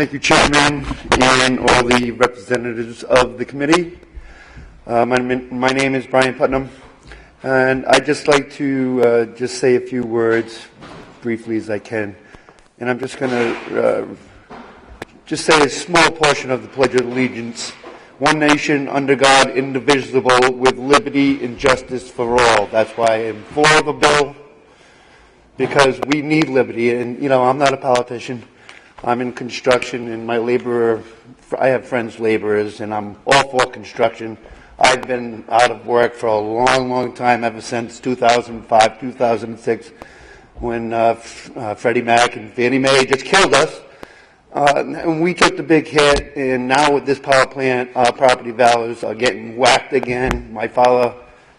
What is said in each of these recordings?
Thank you, Chairman, and all the representatives of the committee. My name is Brian Putnam, and I'd just like to just say a few words briefly as I can. And I'm just going to just say a small portion of the Pledge of Allegiance. One nation, under God, indivisible, with liberty and justice for all. That's why I'm for the bill, because we need liberty. And, you know, I'm not a politician. I'm in construction, and I have friends laborers, and I'm all for construction. I've been out of work for a long, long time, ever since 2005, 2006, when Freddie Mac and Fannie Mae just killed us. And we took the big hit, and now with this power plant, our property values are getting whacked again. My father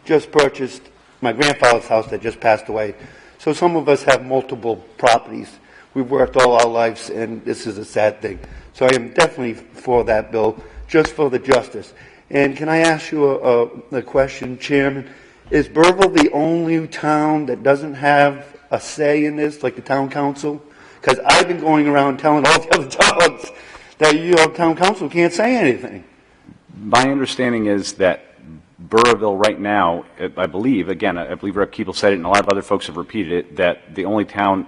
just purchased my grandfather's house that just passed away. So some of us have multiple properties. We've worked all our lives, and this is a sad thing. So I am definitely for that bill, just for the justice. And can I ask you a question, Chairman? Is Burrillville the only town that doesn't have a say in this, like the town council? Because I've been going around telling all the other towns that your town council can't say anything. My understanding is that Burrillville right now, I believe Rep. Keeble said it, and a lot of other folks have repeated it, that the only town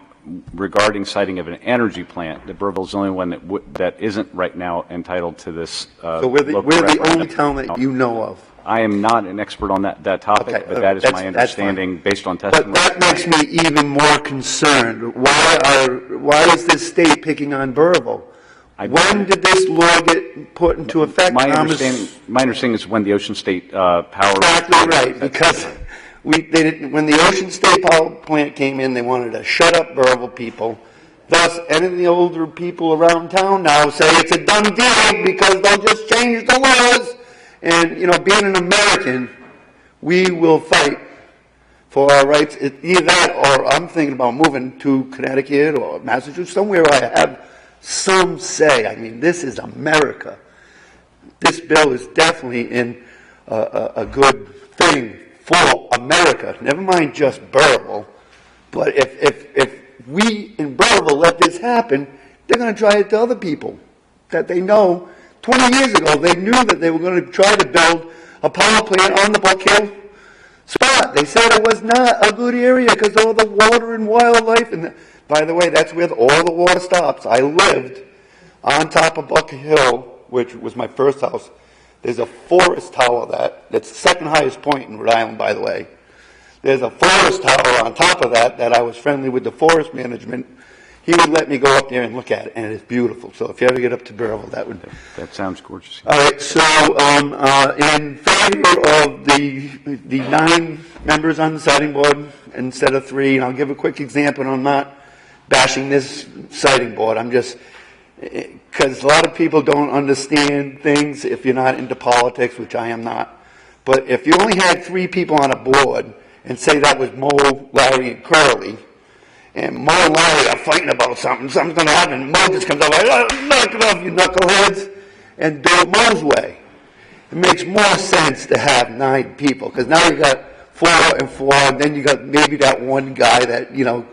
regarding siting of an energy plant, that Burrillville is the only one that isn't right now entitled to this. So we're the only town that you know of. I am not an expert on that topic, okay, but that is my understanding based on testimony. But that makes me even more concerned. Why is this state picking on Burrillville? When did this law get put into effect? My understanding is when the Ocean State Power. Exactly right, because when the Ocean State Power Plant came in, they wanted to shut up Burrillville people. Thus, any of the older people around town now say it's a done deal because they'll just change the laws. And, you know, being an American, we will fight for our rights. Either that or I'm thinking about moving to Connecticut or Massachusetts, somewhere I have some say. I mean, this is America. This bill is definitely in a good thing for America. Never mind just Burrillville. But if we in Burrillville let this happen, they're going to try it to other people that they know. 20 years ago, they knew that they were going to try to build a power plant on the Buck Hill spot. They said it was not a good area because of all the water and wildlife. And by the way, that's where all the water stops. I lived on top of Buck Hill, which was my first house. There's a forest tower that's the second highest point in Rhode Island, by the way. There's a forest tower on top of that I was friendly with the forest management. He would let me go up there and look at it, and it is beautiful. So if you ever get up to Burrillville, that sounds gorgeous. All right. So in favor of the 9 members on the siting board instead of 3, and I'll give a quick example. And I'm not bashing this siting board. I'm just because a lot of people don't understand things if you're not into politics, which I am not. But if you only had 3 people on a board, and say that was Mo, Larry, and Curly. And Mo and Larry are fighting about something's going to happen. And Mo just comes up like, knock it off, you knuckleheads, and do it Mo's way. It makes more sense to have 9 people, because now you got 4 and 4, and then you got maybe that one guy that, you know,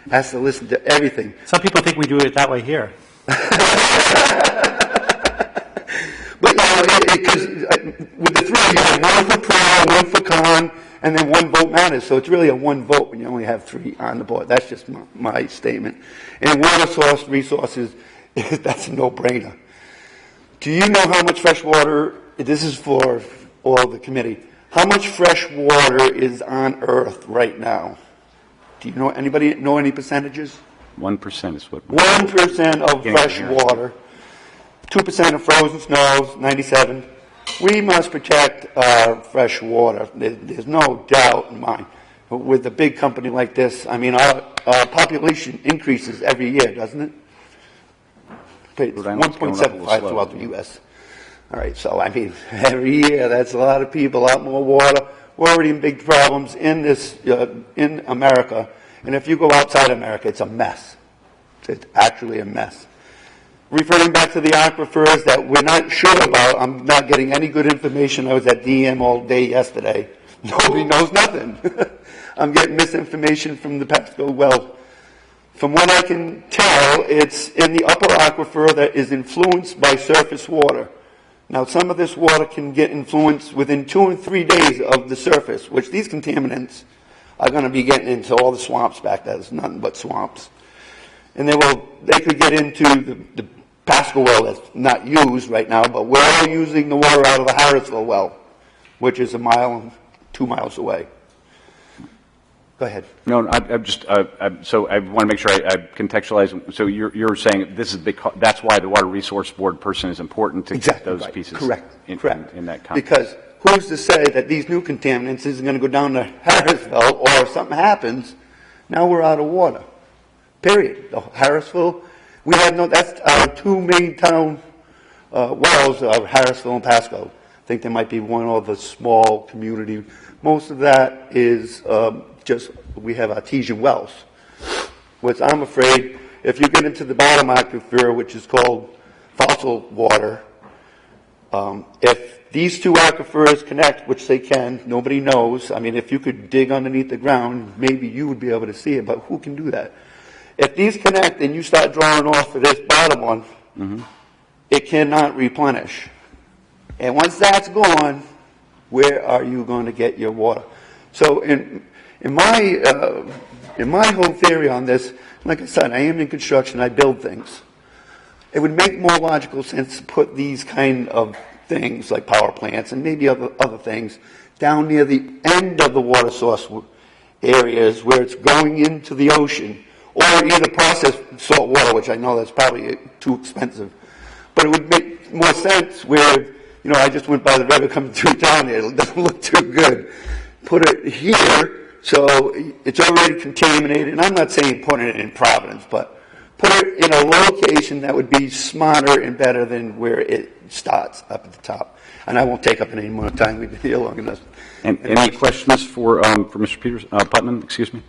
has to listen to everything. Some people think we do it that way here. But, you know, because with the 3, you have 1 for pro, 1 for con, and then 1 vote matters. So it's really a 1 vote when you only have 3 on the board. That's just my statement. And water source resources, that's a no-brainer. Do you know how much fresh water, this is for all the committee, how much fresh water is on Earth right now? Do you know, anybody know any percentages? 1% is what. 1% of fresh water. 2% of frozen snows, 97. We must protect fresh water. There's no doubt in mind. With a big company like this, I mean, our population increases every year, doesn't it? It's 1.75 throughout the U.S. All right, so I mean, every year, that's a lot of people, a lot more water. We're already in big problems in in America. And if you go outside America, it's a mess. It's actually a mess. Referring back to the aquifers that we're not sure about, I'm not getting any good information. I was at DM all day yesterday. Nobody knows nothing. I'm getting misinformation from the Patchville well From what I can tell, it's in the upper aquifer that is influenced by surface water. Now, some of this water can get influenced within 2 and 3 days of the surface, which these contaminants are going to be getting into all the swamps back there. There's nothing but swamps. And they could get into the Pasco well that's not used right now, but we're all using the water out of the Harrisville well, which is 1 mile and 2 miles away. Go ahead. No, so I want to make sure I contextualize. So you're saying this is that's why the Water Resource Board person is important to Exactly get those right. pieces Correct. in that context. Because who's to say that these new contaminants isn't going to go down to Harrisville, or if something happens, now we're out of water. Period. The Harrisville, we have that's our 2 main town wells are Harrisville and Pasco. I think there might be one other small community. Most of that is just, we have artesian wells. Which I'm afraid, if you get into the bottom aquifer, which is called fossil water, if these 2 aquifers connect, which they can, nobody knows. I mean, if you could dig underneath the ground, maybe you would be able to see it, but who can do that? If these connect and you start drawing off of this bottom one, it cannot replenish. And once that's gone, where are you going to get your water? So in my whole theory on this, like I said, I am in construction, I build things. It would make more logical sense to put these kind of things, like power plants and maybe other things, down near the end of the water source areas where it's going into the ocean, or either process salt water, which I know that's probably too expensive. But it would make more sense where, I just went by the river coming through town here. It doesn't look too good. Put it here, so it's already contaminated. And I'm not saying put it in Providence, but put it in a location that would be smarter and better than where it starts up at the top. And I won't take up any more time. We've been here long enough. And any questions for Mr. Putnam? Excuse me.